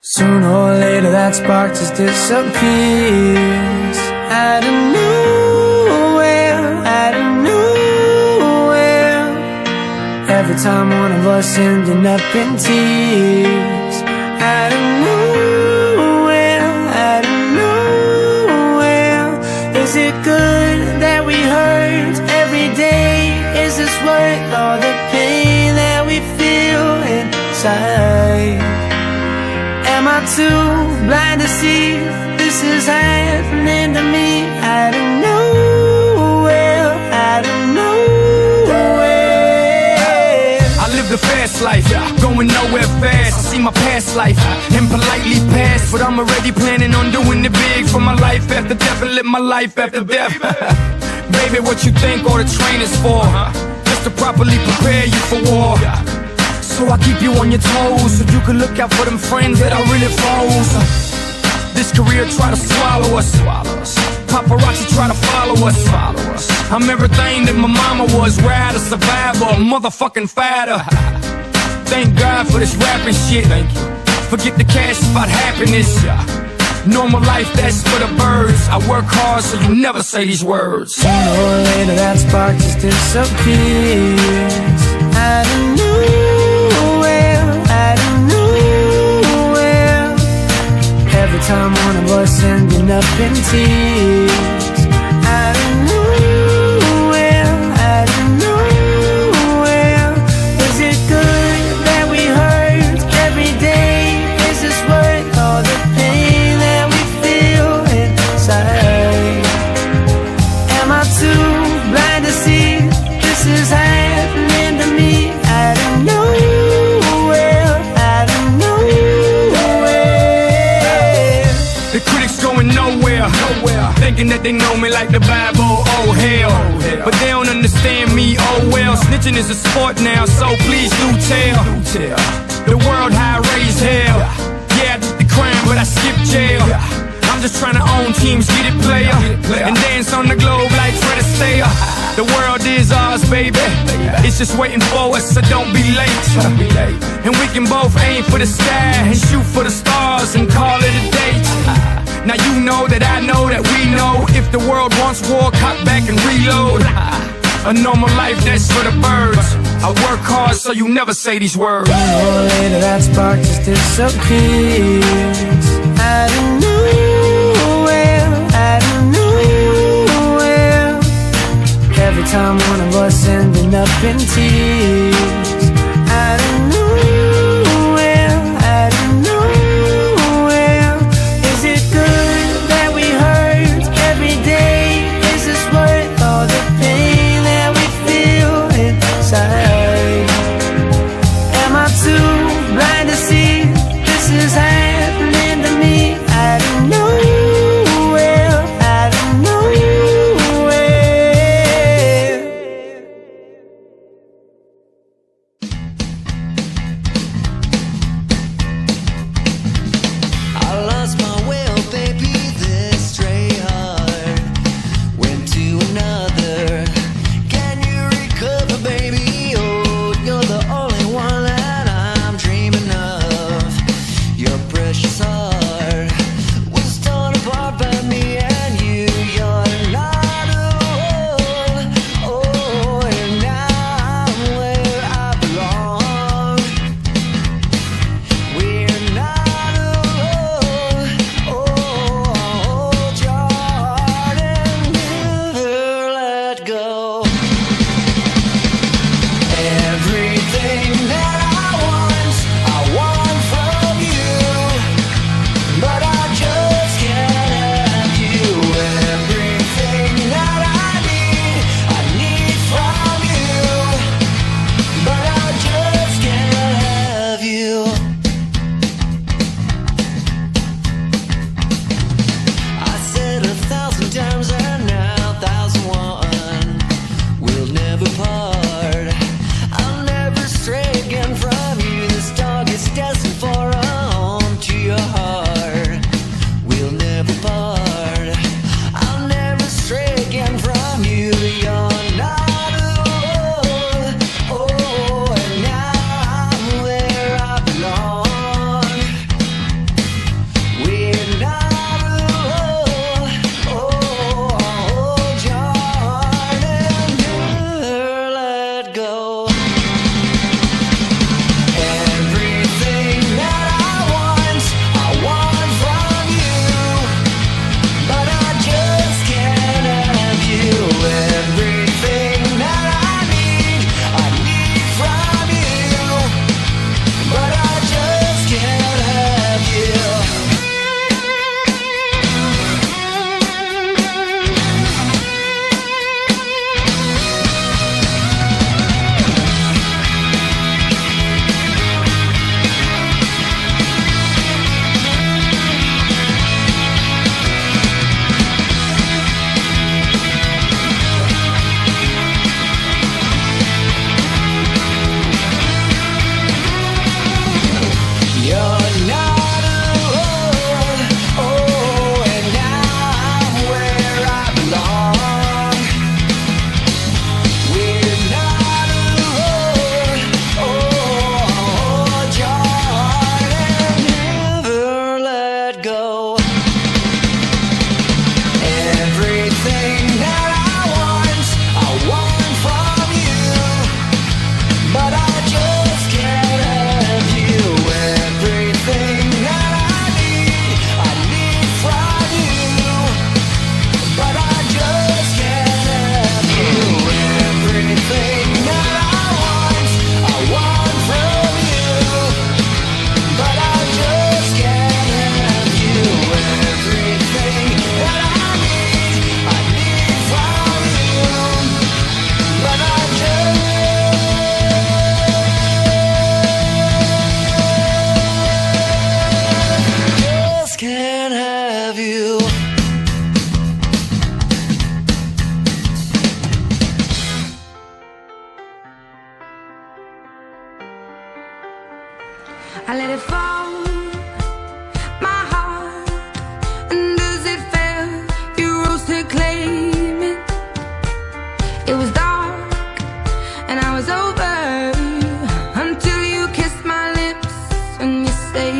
Sooner or later that spark just disappears. Out of nowhere, out of nowhere. Every time one of us ending up in tears. Out of nowhere, out of nowhere. Is it good that we hurt every day? Is this worth all the pain that we feel inside? Am I too blind to see this is happening to me? Out of nowhere, out of nowhere. I live the fast life, going nowhere fast. I see my past life and politely pass, but I'm already planning on doing it big for my life after death and live my life after death. Baby, what you think all the training's for? Just to properly prepare you for war. So I keep you on your toes, so you can look out for them friends that are really foes. This career try to swallow us. Paparazzi try to follow us. I'm everything that my mama was, rider, survivor, motherfucking fighter. Thank God for this rapping shit. Thank you. Forget the cash, it's about happiness. Normal life, that's for the birds. I work hard so you never say these words. Sooner or later that spark just disappears. Out of nowhere, out of nowhere. Every time one of us ending up in tears. Out of nowhere, out of nowhere. Is it good that we hurt every day? Is this worth all the pain that we feel inside? Am I too blind to see this is happening to me? Out of nowhere, out of nowhere. The critics going nowhere, thinking that they know me like the Bible, oh hell. But they don't understand me, oh well. Snitching is a sport now, so please do tell the world how I raised hell. Yeah, I did the crime, but I skipped jail. I'm just trying to own teams, get it player, and dance on the globe like Fred Astaire. The world is ours, baby. It's just waiting for us, so don't be late. And we can both aim for the sky and shoot for the stars and call it a date. Now you know that I know that we know, if the world wants war, cock back and reload. A normal life, that's for the birds. I work hard so you never say these words. Sooner or later that spark just disappears. Out of nowhere, out of nowhere. Every time one of us ending up in tears. Out of nowhere, out of nowhere. Is it good that we hurt every day? Is this worth all the pain that we feel inside? Am I too blind to see this is happening to me? Out of nowhere, out of nowhere.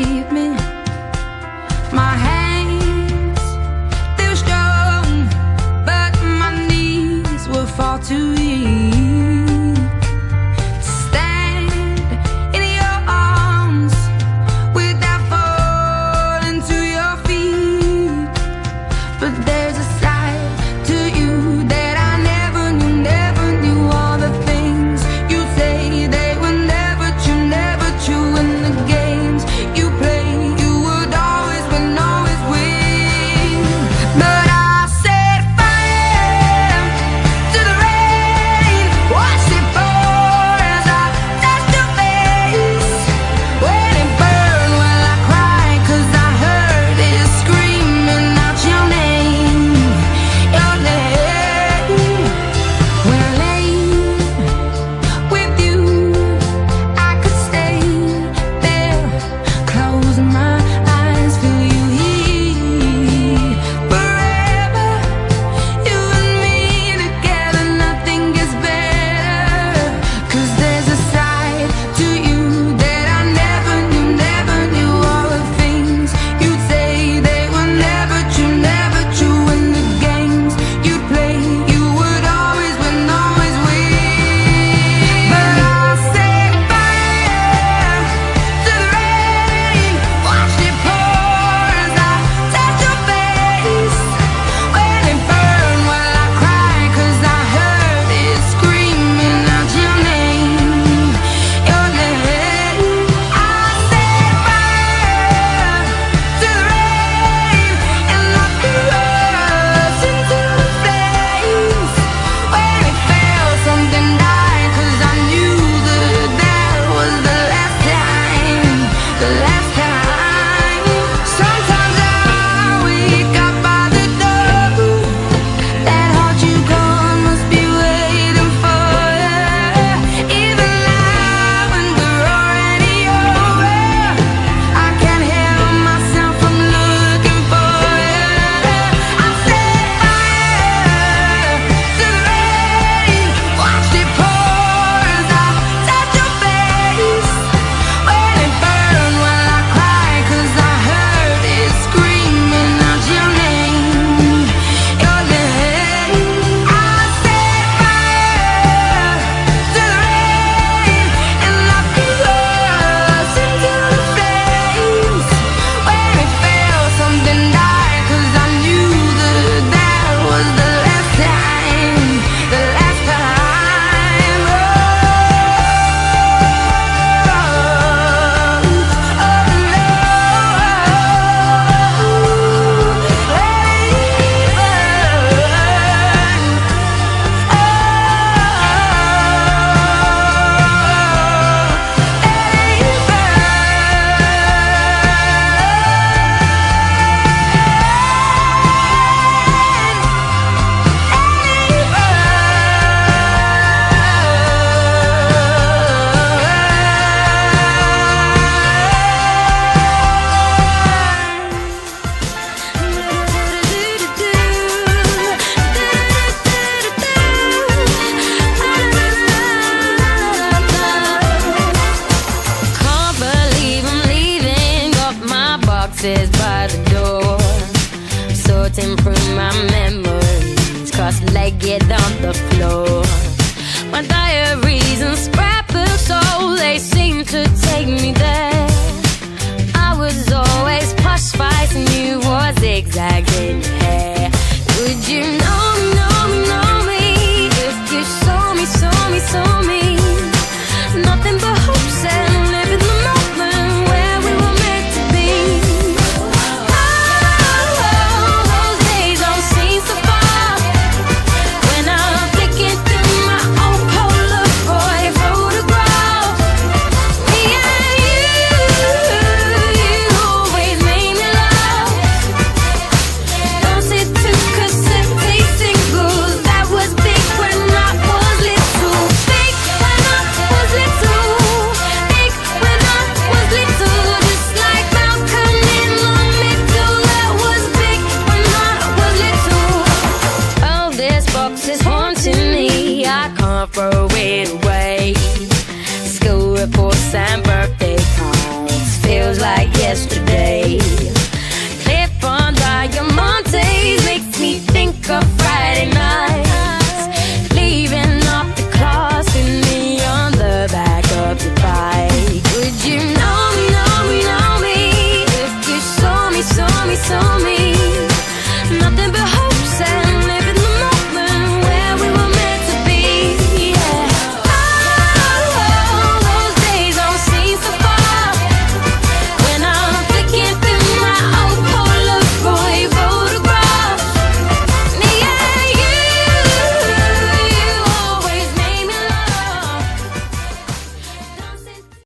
leave me. My hands, they were strong, but my knees were far too weak to stand in your arms without falling to your feet. But there's a side to you that I never knew. All the things you say, they were never true. And the games you play, you would always win, always win. But I set fire to the rain, watch it pour as I touched your face. When it burned, well I cried 'cause I heard it screaming out your name, your name. When I lay with you, I could stay there, close my eyes, feel you here forever. You and me together, nothing gets better. 'Cause there's a side to you that I never knew. All the things you'd say, they were never true. And the games you'd play, you would always win, always win. But I set fire to the rain, watched it pour as I touched your face. When it burned, well I cried 'cause I heard it screaming out your name, your name. I set fire to the rain and knocked us into the flames. When it fell, something died 'cause I knew that was the last time, the last time. Sometimes I wake up by the door, that heart you gone must be waiting for you. Even now when we're already over, I can't help myself from looking for you. I set fire to the rain, watched it pour as I touched your face. When it burned, well I cried 'cause I heard it screaming out your name, your name. I set fire to the rain and knocked us into the flames. When it fell, something died 'cause I knew that was the last time, the last time. Can't believe I'm leaving, got my boxes by the door, sorting through my memories, cross-legged on the floor. My diaries and scrapbooks, oh, they seem to take me there. I was always posh spice and you wore zigzags in your hair. Would you know